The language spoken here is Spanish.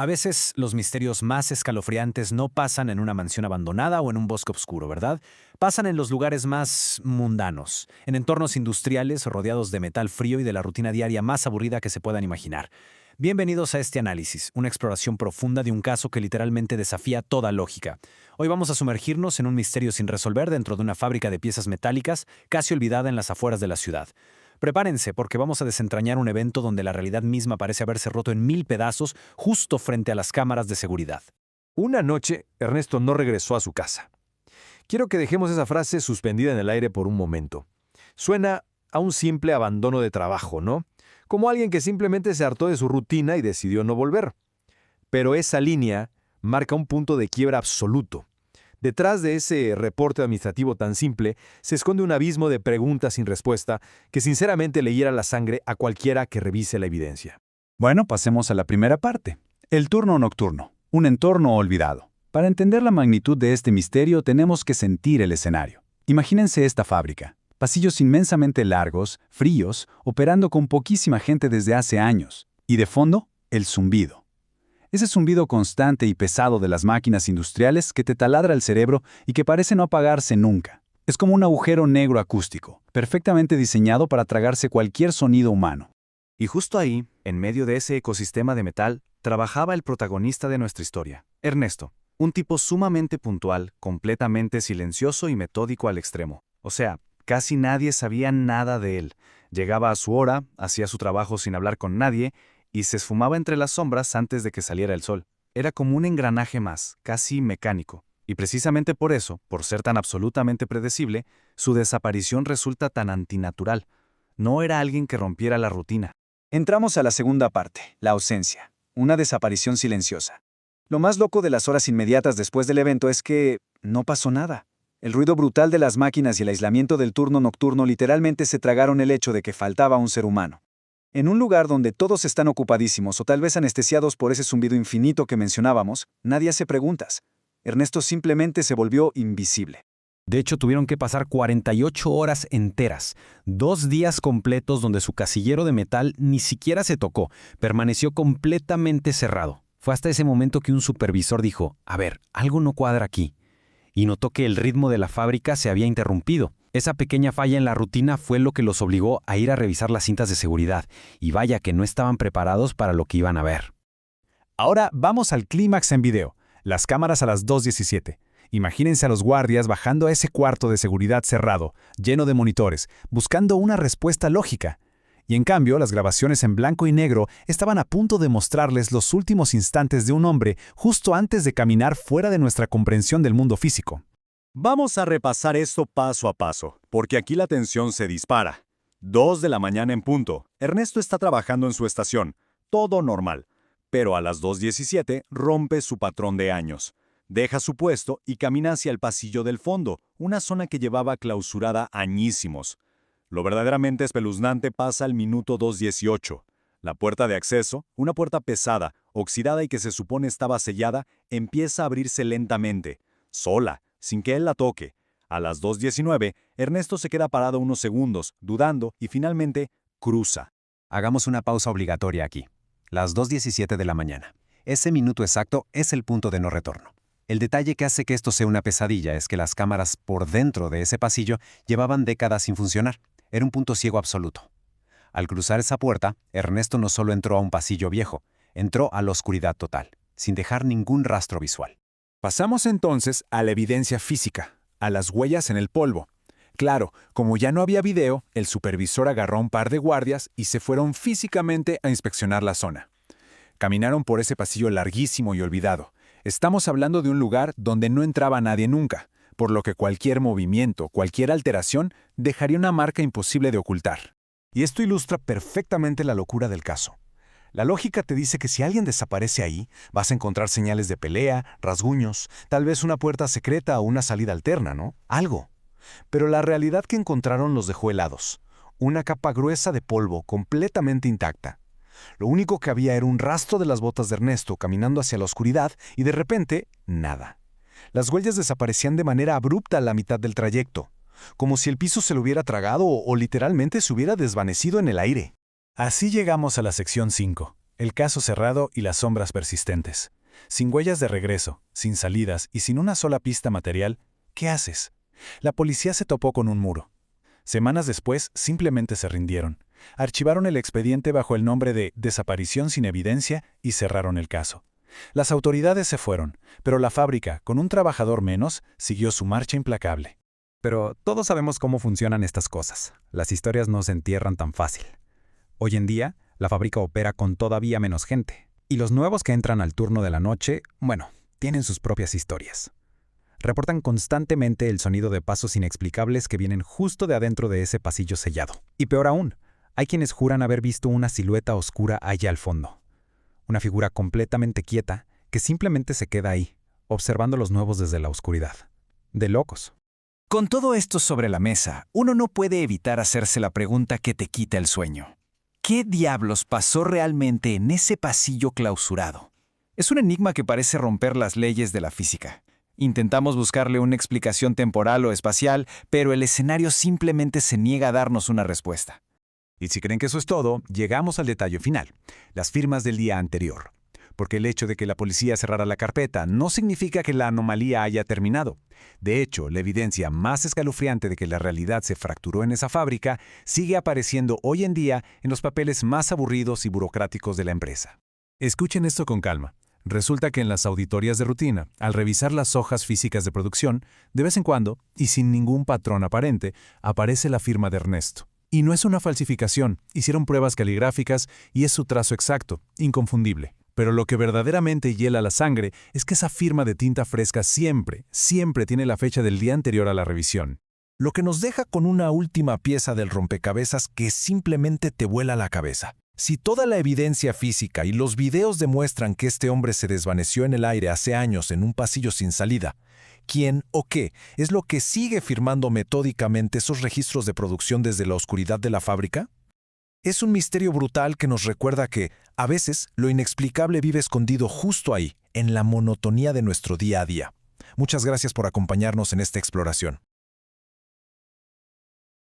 A veces los misterios más escalofriantes no pasan en una mansión abandonada o en un bosque oscuro, ¿verdad? Pasan en los lugares más mundanos, en entornos industriales rodeados de metal frío y de la rutina diaria más aburrida que se puedan imaginar. Bienvenidos a este análisis, una exploración profunda de un caso que literalmente desafía toda lógica. Hoy vamos a sumergirnos en un misterio sin resolver dentro de una fábrica de piezas metálicas casi olvidada en las afueras de la ciudad. Prepárense porque vamos a desentrañar un evento donde la realidad misma parece haberse roto en 1000 pedazos justo frente a las cámaras de seguridad. Una noche, Ernesto no regresó a su casa. Quiero que dejemos esa frase suspendida en el aire por un momento. Suena a un simple abandono de trabajo, ¿no? Como alguien que simplemente se hartó de su rutina y decidió no volver. Pero esa línea marca un punto de quiebra absoluto. Detrás de ese reporte administrativo tan simple se esconde un abismo de preguntas sin respuesta que sinceramente le hiera la sangre a cualquiera que revise la evidencia. Bueno, pasemos a la primera parte. El turno nocturno, un entorno olvidado. Para entender la magnitud de este misterio tenemos que sentir el escenario. Imagínense esta fábrica. Pasillos inmensamente largos, fríos, operando con poquísima gente desde hace años. Y de fondo, el zumbido. Ese zumbido constante y pesado de las máquinas industriales que te taladra el cerebro y que parece no apagarse nunca. Es como un agujero negro acústico, perfectamente diseñado para tragarse cualquier sonido humano. Y justo ahí, en medio de ese ecosistema de metal, trabajaba el protagonista de nuestra historia, Ernesto, un tipo sumamente puntual, completamente silencioso y metódico al extremo. O sea, casi nadie sabía nada de él. Llegaba a su hora, hacía su trabajo sin hablar con nadie, y se esfumaba entre las sombras antes de que saliera el sol. Era como un engranaje más, casi mecánico. Y precisamente por eso, por ser tan absolutamente predecible, su desaparición resulta tan antinatural. No era alguien que rompiera la rutina. Entramos a la segunda parte, la ausencia. Una desaparición silenciosa. Lo más loco de las horas inmediatas después del evento es que no pasó nada. El ruido brutal de las máquinas y el aislamiento del turno nocturno literalmente se tragaron el hecho de que faltaba un ser humano. En un lugar donde todos están ocupadísimos o tal vez anestesiados por ese zumbido infinito que mencionábamos, nadie hace preguntas. Ernesto simplemente se volvió invisible. De hecho, tuvieron que pasar 48 horas enteras, 2 días completos donde su casillero de metal ni siquiera se tocó, permaneció completamente cerrado. Fue hasta ese momento que un supervisor dijo, a ver, algo no cuadra aquí, y notó que el ritmo de la fábrica se había interrumpido. Esa pequeña falla en la rutina fue lo que los obligó a ir a revisar las cintas de seguridad, y vaya que no estaban preparados para lo que iban a ver. Ahora vamos al clímax en video, las cámaras a las 2:17. Imagínense a los guardias bajando a ese cuarto de seguridad cerrado, lleno de monitores, buscando una respuesta lógica. Y en cambio, las grabaciones en blanco y negro estaban a punto de mostrarles los últimos instantes de un hombre justo antes de caminar fuera de nuestra comprensión del mundo físico. Vamos a repasar esto paso a paso, porque aquí la tensión se dispara. 2 de la mañana en punto. Ernesto está trabajando en su estación. Todo normal. Pero a las 2:17 rompe su patrón de años. Deja su puesto y camina hacia el pasillo del fondo, una zona que llevaba clausurada añísimos. Lo verdaderamente espeluznante pasa al minuto 2:18. La puerta de acceso, una puerta pesada, oxidada y que se supone estaba sellada, empieza a abrirse lentamente, sola, sin que él la toque. A las 2:19, Ernesto se queda parado unos segundos, dudando, y finalmente cruza. Hagamos una pausa obligatoria aquí. Las 2:17 de la mañana. Ese minuto exacto es el punto de no retorno. El detalle que hace que esto sea una pesadilla es que las cámaras por dentro de ese pasillo llevaban décadas sin funcionar. Era un punto ciego absoluto. Al cruzar esa puerta, Ernesto no solo entró a un pasillo viejo, entró a la oscuridad total, sin dejar ningún rastro visual. Pasamos entonces a la evidencia física, a las huellas en el polvo. Claro, como ya no había video, el supervisor agarró a un par de guardias y se fueron físicamente a inspeccionar la zona. Caminaron por ese pasillo larguísimo y olvidado. Estamos hablando de un lugar donde no entraba nadie nunca, por lo que cualquier movimiento, cualquier alteración, dejaría una marca imposible de ocultar. Y esto ilustra perfectamente la locura del caso. La lógica te dice que si alguien desaparece ahí, vas a encontrar señales de pelea, rasguños, tal vez una puerta secreta o una salida alterna, ¿no? Algo. Pero la realidad que encontraron los dejó helados. Una capa gruesa de polvo completamente intacta. Lo único que había era un rastro de las botas de Ernesto caminando hacia la oscuridad y de repente, nada. Las huellas desaparecían de manera abrupta a la mitad del trayecto, como si el piso se lo hubiera tragado o literalmente se hubiera desvanecido en el aire. Así llegamos a la sección 5, El caso cerrado y las sombras persistentes. Sin huellas de regreso, sin salidas y sin una sola pista material, ¿qué haces? La policía se topó con un muro. Semanas después, simplemente se rindieron. Archivaron el expediente bajo el nombre de desaparición sin evidencia y cerraron el caso. Las autoridades se fueron, pero la fábrica, con un trabajador menos, siguió su marcha implacable. Pero todos sabemos cómo funcionan estas cosas. Las historias no se entierran tan fácil. Hoy en día, la fábrica opera con todavía menos gente. Y los nuevos que entran al turno de la noche, bueno, tienen sus propias historias. Reportan constantemente el sonido de pasos inexplicables que vienen justo de adentro de ese pasillo sellado. Y peor aún, hay quienes juran haber visto una silueta oscura allá al fondo. Una figura completamente quieta que simplemente se queda ahí, observando los nuevos desde la oscuridad. De locos. Con todo esto sobre la mesa, uno no puede evitar hacerse la pregunta que te quita el sueño. ¿Qué diablos pasó realmente en ese pasillo clausurado? Es un enigma que parece romper las leyes de la física. Intentamos buscarle una explicación temporal o espacial, pero el escenario simplemente se niega a darnos una respuesta. Y si creen que eso es todo, llegamos al detalle final, las firmas del día anterior. Porque el hecho de que la policía cerrara la carpeta no significa que la anomalía haya terminado. De hecho, la evidencia más escalofriante de que la realidad se fracturó en esa fábrica sigue apareciendo hoy en día en los papeles más aburridos y burocráticos de la empresa. Escuchen esto con calma. Resulta que en las auditorías de rutina, al revisar las hojas físicas de producción, de vez en cuando, y sin ningún patrón aparente, aparece la firma de Ernesto. Y no es una falsificación, hicieron pruebas caligráficas y es su trazo exacto, inconfundible. Pero lo que verdaderamente hiela la sangre es que esa firma de tinta fresca siempre tiene la fecha del día anterior a la revisión. Lo que nos deja con una última pieza del rompecabezas que simplemente te vuela la cabeza. Si toda la evidencia física y los videos demuestran que este hombre se desvaneció en el aire hace años en un pasillo sin salida, ¿quién o qué es lo que sigue firmando metódicamente esos registros de producción desde la oscuridad de la fábrica? Es un misterio brutal que nos recuerda que, a veces, lo inexplicable vive escondido justo ahí, en la monotonía de nuestro día a día. Muchas gracias por acompañarnos en esta exploración.